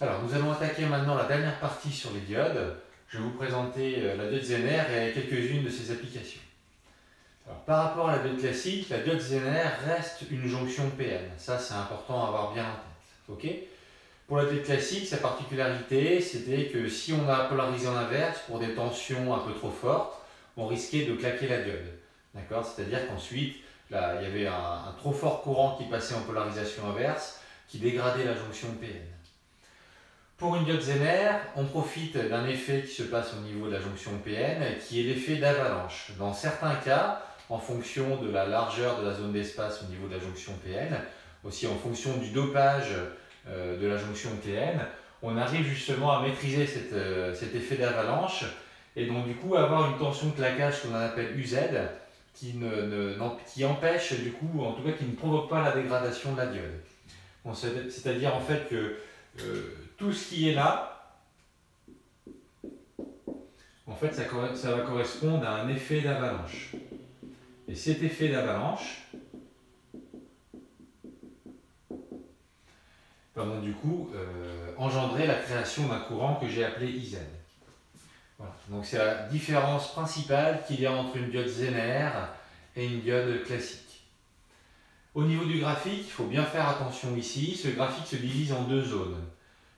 Alors, nous allons attaquer maintenant la dernière partie sur les diodes. Je vais vous présenter la diode Zener et quelques-unes de ses applications. Alors, par rapport à la diode classique, la diode Zener reste une jonction PN. Ça, c'est important à avoir bien en tête. Okay, pour la diode classique, sa particularité, c'était que si on a polarisé en inverse pour des tensions un peu trop fortes, on risquait de claquer la diode. D'accord? C'est-à-dire qu'ensuite, là, il y avait un trop fort courant qui passait en polarisation inverse, qui dégradait la jonction PN. Pour une diode Zener, on profite d'un effet qui se passe au niveau de la jonction PN, qui est l'effet d'avalanche. Dans certains cas, en fonction de la largeur de la zone d'espace au niveau de la jonction PN, aussi en fonction du dopage de la jonction PN, on arrive justement à maîtriser cet effet d'avalanche et donc du coup avoir une tension de claquage qu'on appelle UZ qui empêche du coup, en tout cas qui ne provoque pas la dégradation de la diode. Bon, c'est-à-dire en fait que tout ce qui est là, en fait, ça va correspondre à un effet d'avalanche. Et cet effet d'avalanche va donc du coup engendrer la création d'un courant que j'ai appelé IZ. Voilà. Donc c'est la différence principale qu'il y a entre une diode Zener et une diode classique. Au niveau du graphique, il faut bien faire attention ici. Ce graphique se divise en deux zones.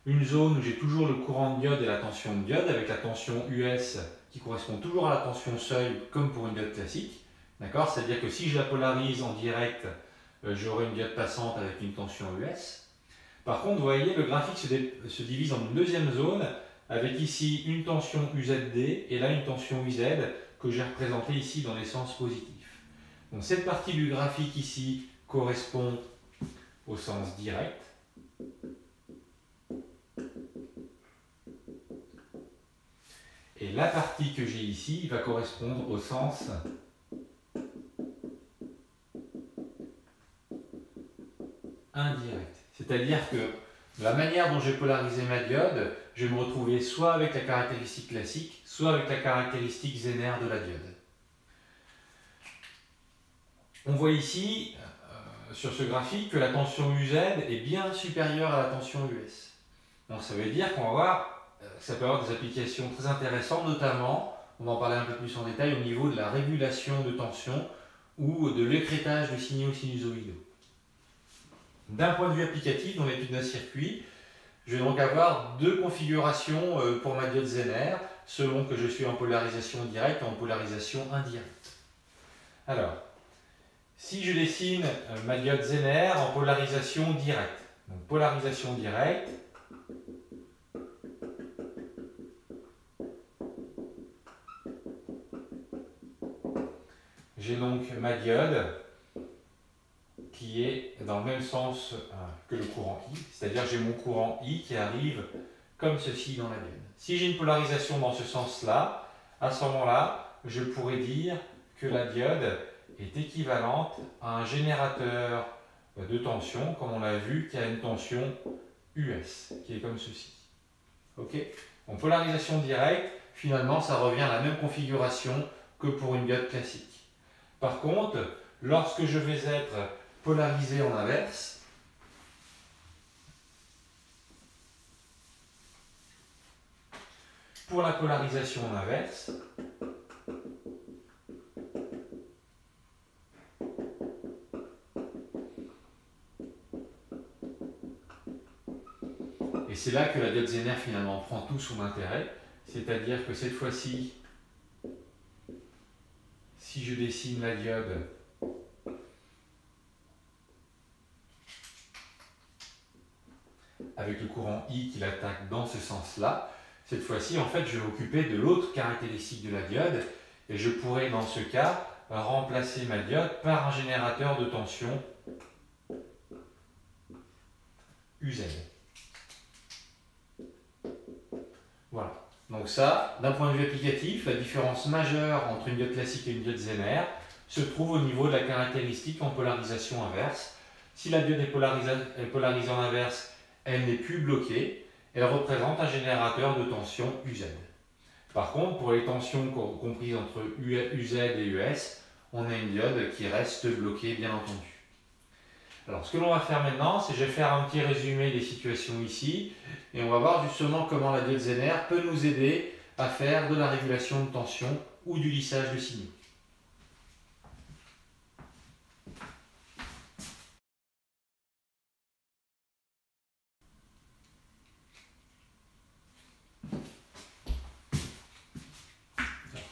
Une zone où j'ai toujours le courant de diode et la tension de diode, avec la tension US qui correspond toujours à la tension seuil, comme pour une diode classique. D'accord? C'est-à-dire que si je la polarise en direct, j'aurai une diode passante avec une tension US. Par contre, vous voyez, le graphique se divise en une deuxième zone, avec ici une tension UZD et là une tension UZ que j'ai représentée ici dans les sens positifs. Donc cette partie du graphique ici correspond au sens direct. Et la partie que j'ai ici va correspondre au sens indirect. C'est-à-dire que la manière dont j'ai polarisé ma diode, je vais me retrouver soit avec la caractéristique classique, soit avec la caractéristique Zener de la diode. On voit ici, sur ce graphique, que la tension UZ est bien supérieure à la tension US. Donc ça veut dire qu'on va voir ça peut avoir des applications très intéressantes, notamment, on va en parler un peu plus en détail, au niveau de la régulation de tension ou de l'écrêtage de signaux sinusoïdaux. D'un point de vue applicatif, dans l'étude d'un circuit, je vais donc avoir deux configurations pour ma diode Zener, selon que je suis en polarisation directe ou en polarisation indirecte. Alors, si je dessine ma diode Zener en polarisation directe, donc polarisation directe, j'ai donc ma diode qui est dans le même sens que le courant I, c'est-à-dire j'ai mon courant I qui arrive comme ceci dans la diode. Si j'ai une polarisation dans ce sens-là, à ce moment-là, je pourrais dire que la diode est équivalente à un générateur de tension, comme on l'a vu, qui a une tension US, qui est comme ceci. Ok. En polarisation directe, finalement, ça revient à la même configuration que pour une diode classique. Par contre, lorsque je vais être polarisé en inverse, pour la polarisation en inverse, et c'est là que la diode Zener finalement prend tout son intérêt, c'est-à-dire que cette fois-ci, si je dessine la diode avec le courant I qui l'attaque dans ce sens-là, cette fois-ci, en fait, je vais m'occuper de l'autre caractéristique de la diode et je pourrais, dans ce cas, remplacer ma diode par un générateur de tension UZ. Voilà. Donc ça, d'un point de vue applicatif, la différence majeure entre une diode classique et une diode Zener se trouve au niveau de la caractéristique en polarisation inverse. Si la diode est polarisée en inverse, elle n'est plus bloquée, elle représente un générateur de tension UZ. Par contre, pour les tensions comprises entre UZ et US, on a une diode qui reste bloquée, bien entendu. Alors, ce que l'on va faire maintenant, c'est que je vais faire un petit résumé des situations ici, et on va voir justement comment la diode Zener peut nous aider à faire de la régulation de tension ou du lissage de signaux.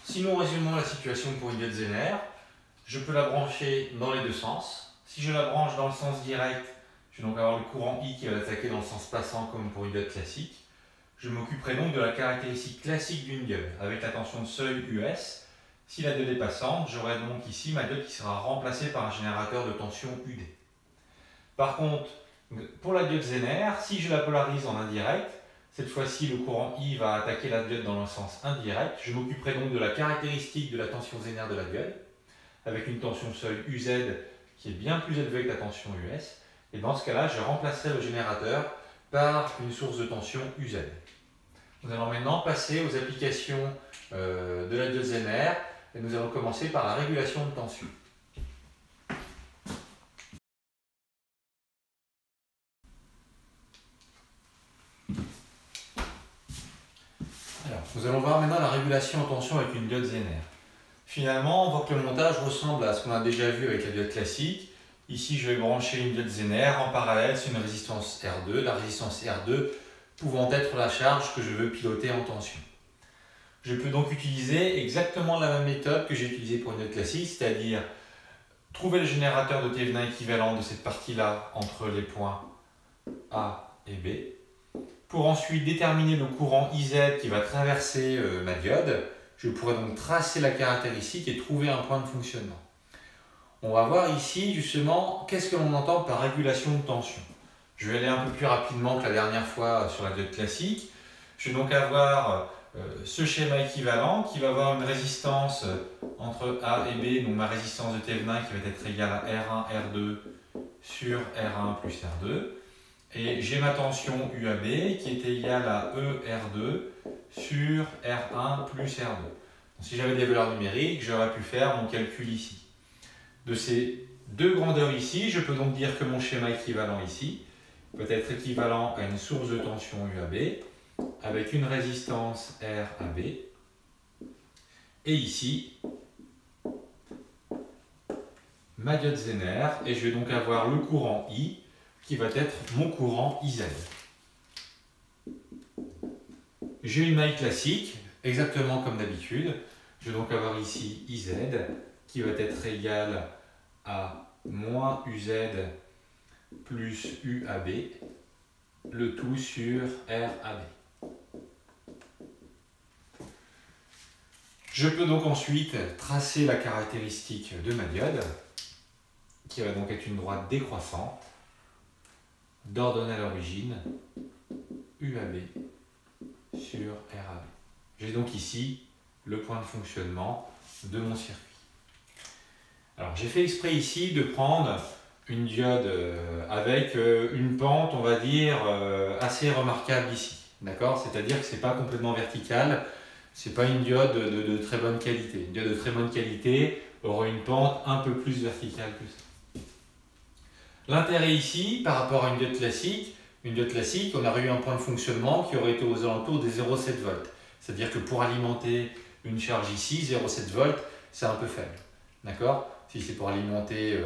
Si nous résumons la situation pour une diode Zener, je peux la brancher dans les deux sens. Si je la branche dans le sens direct, je vais donc avoir le courant I qui va attaquer dans le sens passant comme pour une diode classique. Je m'occuperai donc de la caractéristique classique d'une diode, avec la tension de seuil US. Si la diode est passante, j'aurai donc ici ma diode qui sera remplacée par un générateur de tension UD. Par contre, pour la diode Zener, si je la polarise en indirect, cette fois-ci le courant I va attaquer la diode dans le sens indirect. Je m'occuperai donc de la caractéristique de la tension Zener de la diode, avec une tension seuil UZ qui est bien plus élevée que la tension US. Et dans ce cas-là, je remplacerai le générateur par une source de tension UZ. Nous allons maintenant passer aux applications de la diode Zener et nous allons commencer par la régulation de tension. Alors, nous allons voir maintenant la régulation en tension avec une diode Zener. Finalement, on voit que le montage ressemble à ce qu'on a déjà vu avec la diode classique. Ici, je vais brancher une diode Zener en parallèle sur une résistance R2, la résistance R2 pouvant être la charge que je veux piloter en tension. Je peux donc utiliser exactement la même méthode que j'ai utilisée pour une diode classique, c'est-à-dire trouver le générateur de Thévenin équivalent de cette partie-là entre les points A et B, pour ensuite déterminer le courant IZ qui va traverser ma diode. Je pourrais donc tracer la caractéristique et trouver un point de fonctionnement. On va voir ici justement qu'est-ce que l'on entend par régulation de tension. Je vais aller un peu plus rapidement que la dernière fois sur la diode classique. Je vais donc avoir ce schéma équivalent qui va avoir une résistance entre A et B, donc ma résistance de Thévenin qui va être égale à R1, R2 sur R1 plus R2. Et j'ai ma tension UAB qui est égale à E R2 sur R1 plus R2. Donc, si j'avais des valeurs numériques, j'aurais pu faire mon calcul ici. De ces deux grandeurs ici, je peux donc dire que mon schéma équivalent ici peut être équivalent à une source de tension UAB avec une résistance RAB. Et ici, ma diode Zener, et je vais donc avoir le courant I qui va être mon courant IZ. J'ai une maille classique, exactement comme d'habitude. Je vais donc avoir ici IZ qui va être égal à moins UZ plus UAB, le tout sur RAB. Je peux donc ensuite tracer la caractéristique de ma diode, qui va donc être une droite décroissante, d'ordonnée à l'origine, UAB sur RAB. J'ai donc ici le point de fonctionnement de mon circuit. Alors j'ai fait exprès ici de prendre une diode avec une pente, on va dire, assez remarquable ici. D'accord ? C'est-à-dire que ce n'est pas complètement vertical, ce n'est pas une diode de très bonne qualité. Une diode de très bonne qualité aura une pente un peu plus verticale que ça. L'intérêt ici, par rapport à une diode classique, on aurait eu un point de fonctionnement qui aurait été aux alentours des 0,7 volts. C'est-à-dire que pour alimenter une charge ici, 0,7 volts, c'est un peu faible. D'accord ? Si c'est pour alimenter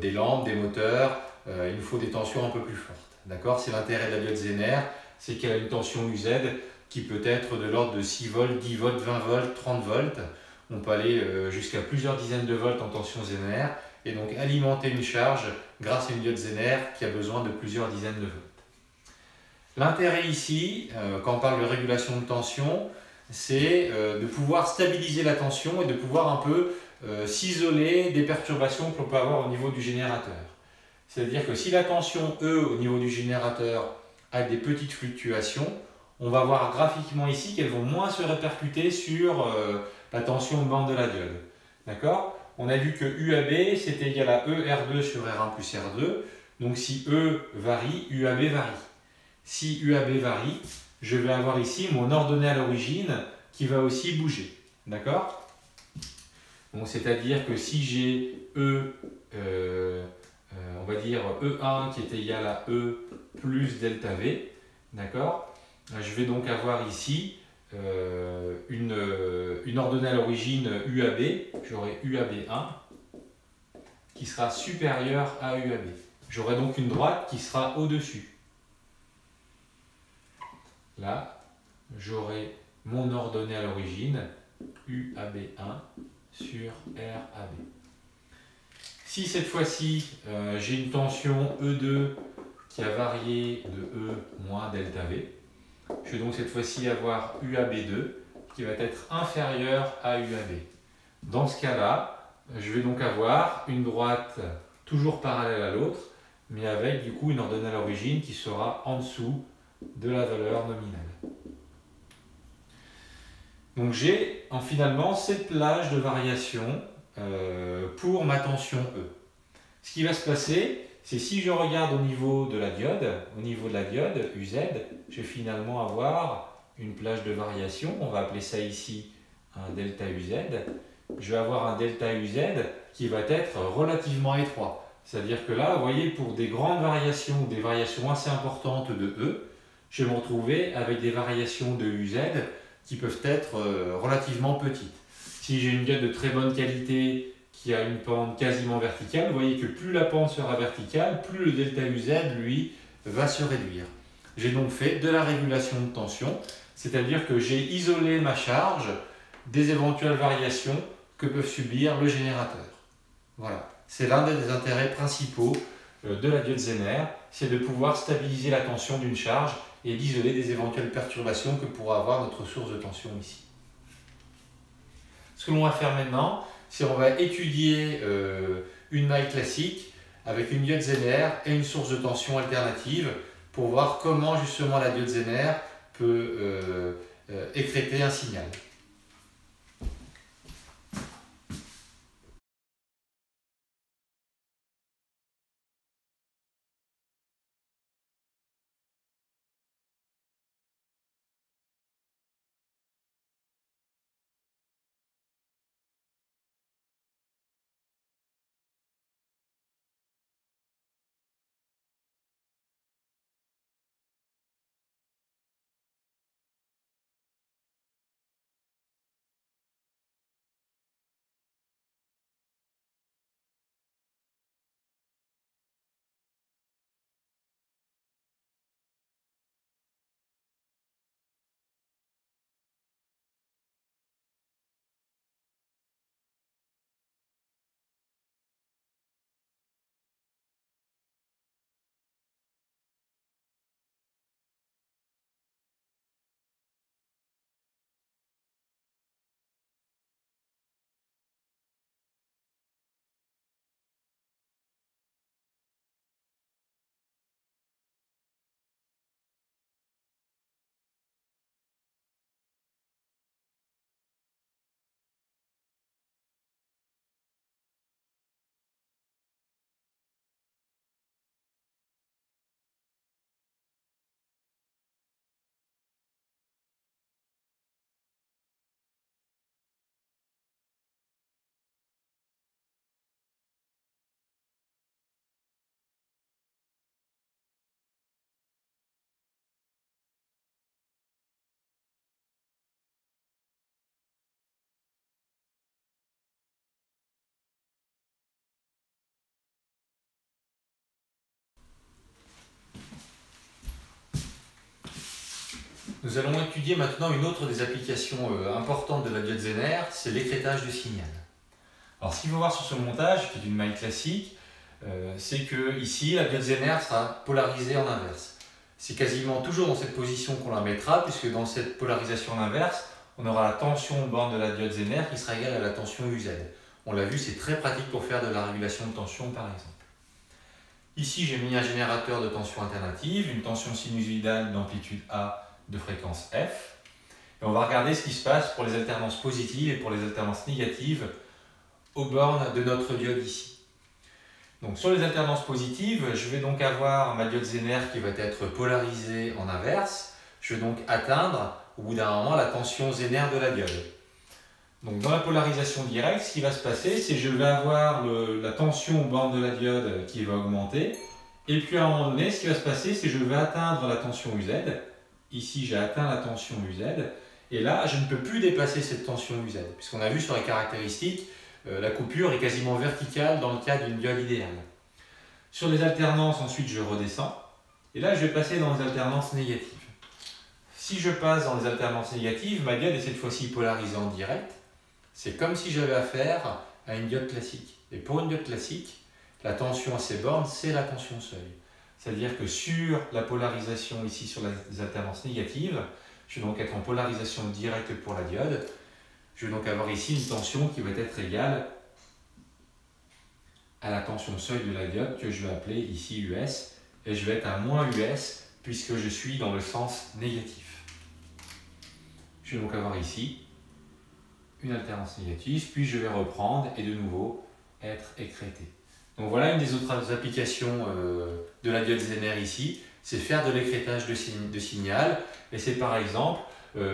des lampes, des moteurs, il nous faut des tensions un peu plus fortes. D'accord ? C'est l'intérêt de la diode Zener, c'est qu'elle a une tension UZ qui peut être de l'ordre de 6 volts, 10 volts, 20 volts, 30 volts. On peut aller jusqu'à plusieurs dizaines de volts en tension Zener et donc alimenter une charge grâce à une diode Zener qui a besoin de plusieurs dizaines de volts. L'intérêt ici, quand on parle de régulation de tension, c'est de pouvoir stabiliser la tension et de pouvoir un peu s'isoler des perturbations que l'on peut avoir au niveau du générateur. C'est-à-dire que si la tension E au niveau du générateur a des petites fluctuations, on va voir graphiquement ici qu'elles vont moins se répercuter sur la tension de bande de la diode. D'accord ? On a vu que UAB c'était égal à E R2 sur R1 plus R2. Donc si E varie, UAB varie. Si UAB varie, je vais avoir ici mon ordonnée à l'origine qui va aussi bouger. D'accord ? Donc c'est-à-dire que si j'ai E on va dire E1 qui est égal à E plus delta V, d'accord? Je vais donc avoir ici une ordonnée à l'origine UAB, j'aurai UAB1 qui sera supérieure à UAB. J'aurai donc une droite qui sera au-dessus. Là, j'aurai mon ordonnée à l'origine UAB1 sur RAB. Si cette fois-ci, j'ai une tension E2 qui a varié de E moins delta V, je vais donc cette fois-ci avoir UAB2 qui va être inférieur à UAB. Dans ce cas-là, je vais donc avoir une droite toujours parallèle à l'autre, mais avec du coup une ordonnée à l'origine qui sera en dessous de la valeur nominale. Donc j'ai finalement cette plage de variation pour ma tension E. Ce qui va se passer, c'est si je regarde au niveau de la diode, UZ, je vais finalement avoir une plage de variation, on va appeler ça ici un delta UZ. Je vais avoir un delta UZ qui va être relativement étroit. C'est-à-dire que là, vous voyez, pour des grandes variations, des variations assez importantes de E, je vais me retrouver avec des variations de UZ qui peuvent être relativement petites. Si j'ai une diode de très bonne qualité qui a une pente quasiment verticale, vous voyez que plus la pente sera verticale, plus le delta UZ, lui, va se réduire. J'ai donc fait de la régulation de tension, c'est-à-dire que j'ai isolé ma charge des éventuelles variations que peuvent subir le générateur. Voilà, c'est l'un des intérêts principaux de la diode Zener, c'est de pouvoir stabiliser la tension d'une charge et d'isoler des éventuelles perturbations que pourra avoir notre source de tension ici. Ce que l'on va faire maintenant, c'est qu'on va étudier une maille classique avec une diode Zener et une source de tension alternative pour voir comment justement la diode Zener peut écréter un signal. Nous allons étudier maintenant une autre des applications importantes de la diode Zener, c'est l'écrêtage de signal. Alors ce qu'il faut voir sur ce montage, qui est une maille classique, c'est que ici la diode Zener sera polarisée en inverse. C'est quasiment toujours dans cette position qu'on la mettra, puisque dans cette polarisation en inverse, on aura la tension borne de la diode Zener qui sera égale à la tension UZ. On l'a vu, c'est très pratique pour faire de la régulation de tension par exemple. Ici j'ai mis un générateur de tension alternative, une tension sinusoïdale d'amplitude A de fréquence F. Et on va regarder ce qui se passe pour les alternances positives et pour les alternances négatives aux bornes de notre diode ici. Donc sur les alternances positives, je vais donc avoir ma diode Zener qui va être polarisée en inverse. Je vais donc atteindre au bout d'un moment la tension Zener de la diode. Donc dans la polarisation directe, ce qui va se passer, c'est que je vais avoir la tension aux bornes de la diode qui va augmenter. Et puis à un moment donné, ce qui va se passer, c'est que je vais atteindre la tension UZ. Ici, j'ai atteint la tension UZ. Et là, je ne peux plus dépasser cette tension UZ. Puisqu'on a vu sur les caractéristiques, la coupure est quasiment verticale dans le cas d'une diode idéale. Sur les alternances, ensuite, je redescends. Et là, je vais passer dans les alternances négatives. Si je passe dans les alternances négatives, ma diode est cette fois-ci polarisée en direct. C'est comme si j'avais affaire à une diode classique. Et pour une diode classique, la tension à ces bornes, c'est la tension seuil. C'est-à-dire que sur la polarisation ici, sur les alternances négatives, je vais donc être en polarisation directe pour la diode. Je vais donc avoir ici une tension qui va être égale à la tension seuil de la diode que je vais appeler ici US. Et je vais être à moins US puisque je suis dans le sens négatif. Je vais donc avoir ici une alternance négative, puis je vais reprendre et de nouveau être écrété. Donc voilà une des autres applications de la diode Zener ici, c'est faire de l'écrétage de signal, et c'est par exemple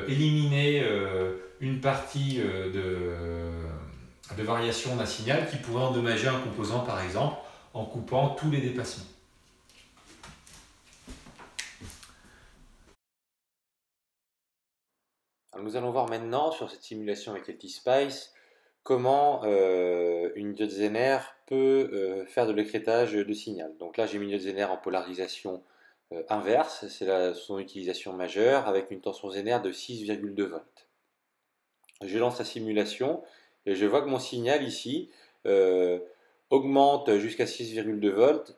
éliminer une partie de variation d'un signal qui pourrait endommager un composant par exemple en coupant tous les dépassements. Alors nous allons voir maintenant sur cette simulation avec LTSpice comment une diode Zener peut faire de l'écrétage de signal. Donc là j'ai mis une diode Zener en polarisation inverse, c'est son utilisation majeure avec une tension Zener de 6,2 volts. Je lance la simulation et je vois que mon signal ici augmente jusqu'à 6,2 volts.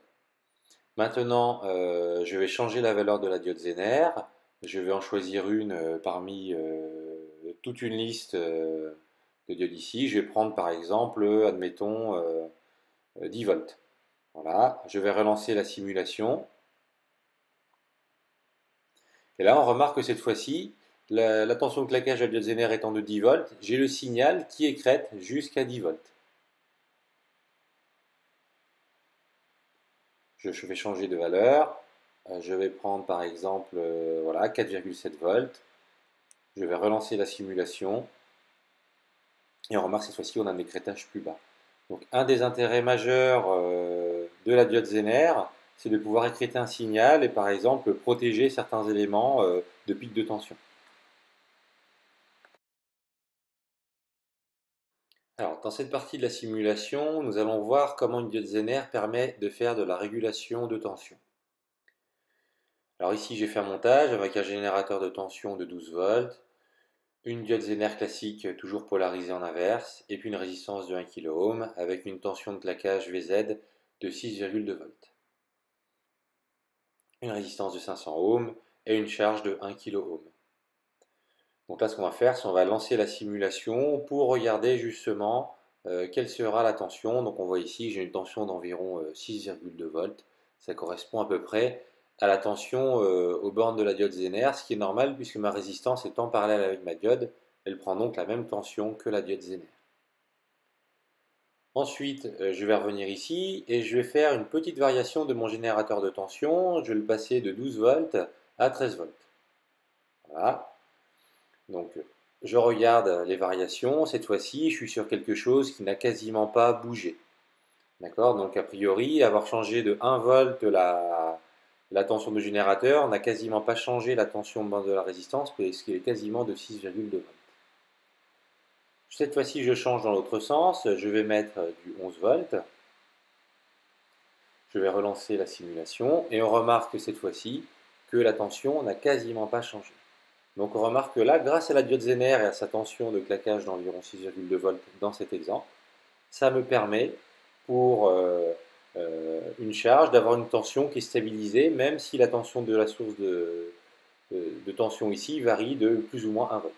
Maintenant je vais changer la valeur de la diode Zener. Je vais en choisir une parmi toute une liste de diodes ici. Je vais prendre par exemple, admettons, 10 volts. Voilà, je vais relancer la simulation. Et là, on remarque que cette fois-ci, la tension de claquage de la diode Zener étant de 10 volts, j'ai le signal qui écrète jusqu'à 10 volts. Je vais changer de valeur. Je vais prendre par exemple voilà, 4,7 volts. Je vais relancer la simulation. Et on remarque cette fois-ci on a un écrêtage plus bas. Donc un des intérêts majeurs de la diode Zener, c'est de pouvoir écréter un signal et par exemple protéger certains éléments de pics de tension. Alors dans cette partie de la simulation, nous allons voir comment une diode Zener permet de faire de la régulation de tension. Alors ici j'ai fait un montage avec un générateur de tension de 12 volts, une diode Zener classique toujours polarisée en inverse, et puis une résistance de 1 kΩ avec une tension de claquage VZ de 6,2 volts. Une résistance de 500 ohms et une charge de 1 kΩ. Donc là ce qu'on va faire, c'est qu'on va lancer la simulation pour regarder justement quelle sera la tension. Donc on voit ici j'ai une tension d'environ 6,2 volts. Ça correspond à peu près à la tension aux bornes de la diode Zener, ce qui est normal puisque ma résistance est en parallèle avec ma diode, elle prend donc la même tension que la diode Zener. Ensuite, je vais revenir ici et je vais faire une petite variation de mon générateur de tension, je vais le passer de 12 volts à 13 volts. Voilà. Donc je regarde les variations, cette fois-ci je suis sur quelque chose qui n'a quasiment pas bougé. D'accord? Donc a priori, avoir changé de 1 volt la tension du générateur n'a quasiment pas changé la tension de la résistance puisqu'il est quasiment de 6,2 volts. Cette fois-ci, je change dans l'autre sens, je vais mettre du 11 volts. Je vais relancer la simulation et on remarque cette fois-ci que la tension n'a quasiment pas changé. Donc on remarque que là, grâce à la diode Zener et à sa tension de claquage d'environ 6,2 volts dans cet exemple, ça me permet pour une charge d'avoir une tension qui est stabilisée, même si la tension de la source de tension ici varie de plus ou moins 1 volt.